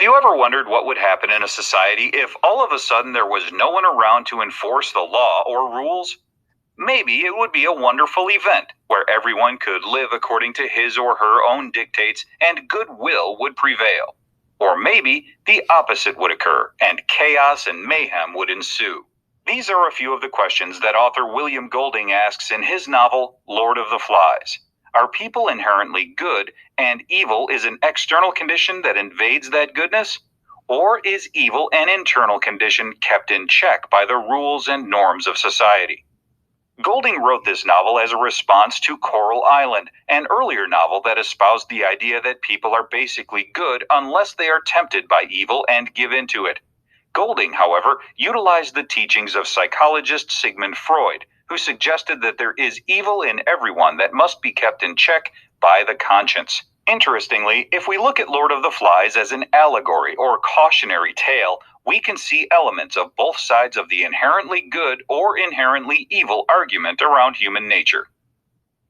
you ever wondered what would happen in a society if all of a sudden there was no one around to enforce the law or rules? Maybe it would be a wonderful event where everyone could live according to his or her own dictates and goodwill would prevail. Or maybe the opposite would occur and chaos and mayhem would ensue. These are a few of the questions that author William Golding asks in his novel, Lord of the Flies. Are people inherently good, and evil is an external condition that invades that goodness? Or is evil an internal condition kept in check by the rules and norms of society? Golding wrote this novel as a response to Coral Island, an earlier novel that espoused the idea that people are basically good unless they are tempted by evil and give in to it. Golding, however, utilized the teachings of psychologist Sigmund Freud, who suggested that there is evil in everyone that must be kept in check by the conscience. Interestingly, if we look at Lord of the Flies as an allegory or cautionary tale, we can see elements of both sides of the inherently good or inherently evil argument around human nature.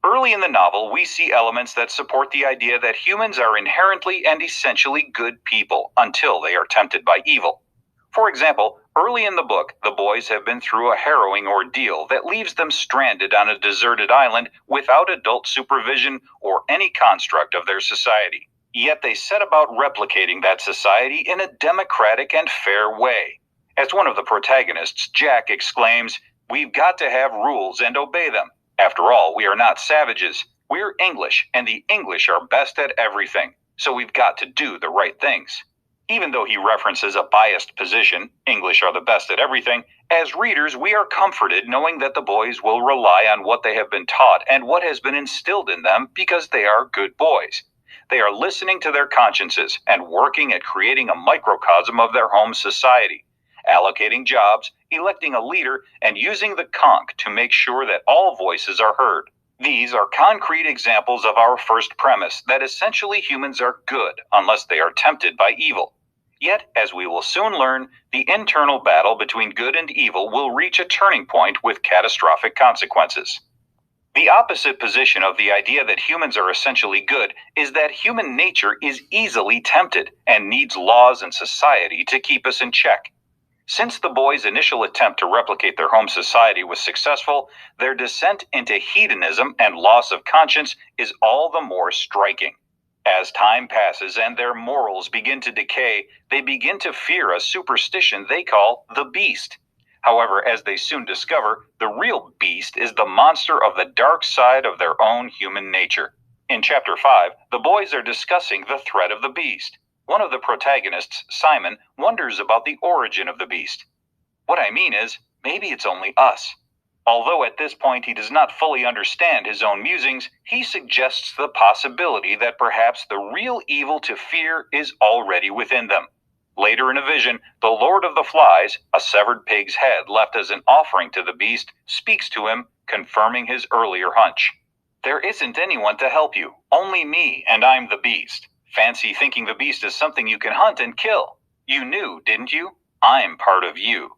Early in the novel, we see elements that support the idea that humans are inherently and essentially good people until they are tempted by evil. For example, early in the book, the boys have been through a harrowing ordeal that leaves them stranded on a deserted island without adult supervision or any construct of their society. Yet they set about replicating that society in a democratic and fair way. As one of the protagonists, Jack, exclaims, "We've got to have rules and obey them. After all, we are not savages. We're English, and the English are best at everything, so we've got to do the right things." Even though he references a biased position, English are the best at everything, as readers we are comforted knowing that the boys will rely on what they have been taught and what has been instilled in them because they are good boys. They are listening to their consciences and working at creating a microcosm of their home society, allocating jobs, electing a leader, and using the conch to make sure that all voices are heard. These are concrete examples of our first premise that essentially humans are good unless they are tempted by evil. Yet, as we will soon learn, the internal battle between good and evil will reach a turning point with catastrophic consequences. The opposite position of the idea that humans are essentially good is that human nature is easily tempted and needs laws and society to keep us in check. Since the boys' initial attempt to replicate their home society was successful, their descent into hedonism and loss of conscience is all the more striking. As time passes and their morals begin to decay, they begin to fear a superstition they call the beast. However, as they soon discover, the real beast is the monster of the dark side of their own human nature. In Chapter 5, the boys are discussing the threat of the beast. One of the protagonists, Simon, wonders about the origin of the beast. "What I mean is, maybe it's only us." Although at this point he does not fully understand his own musings, he suggests the possibility that perhaps the real evil to fear is already within them. Later in a vision, the Lord of the Flies, a severed pig's head left as an offering to the beast, speaks to him, confirming his earlier hunch. "There isn't anyone to help you, only me, and I'm the beast. Fancy thinking the beast is something you can hunt and kill. You knew, didn't you? I'm part of you."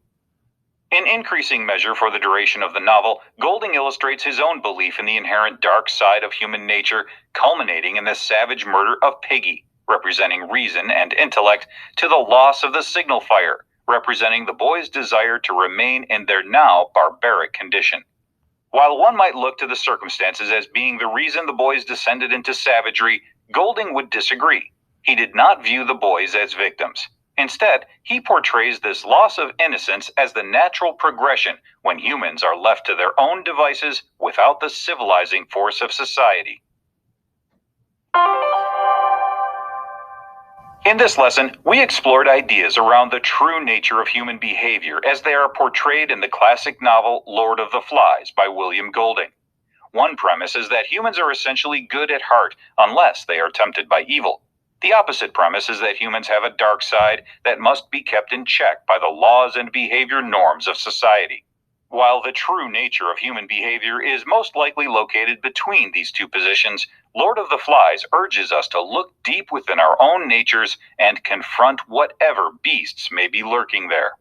In increasing measure for the duration of the novel, Golding illustrates his own belief in the inherent dark side of human nature, culminating in the savage murder of Piggy, representing reason and intellect, to the loss of the signal fire, representing the boys' desire to remain in their now barbaric condition. While one might look to the circumstances as being the reason the boys descended into savagery, Golding would disagree. He did not view the boys as victims. Instead, he portrays this loss of innocence as the natural progression when humans are left to their own devices without the civilizing force of society. In this lesson, we explored ideas around the true nature of human behavior as they are portrayed in the classic novel Lord of the Flies by William Golding. One premise is that humans are essentially good at heart unless they are tempted by evil. The opposite premise is that humans have a dark side that must be kept in check by the laws and behavior norms of society. While the true nature of human behavior is most likely located between these two positions, Lord of the Flies urges us to look deep within our own natures and confront whatever beasts may be lurking there.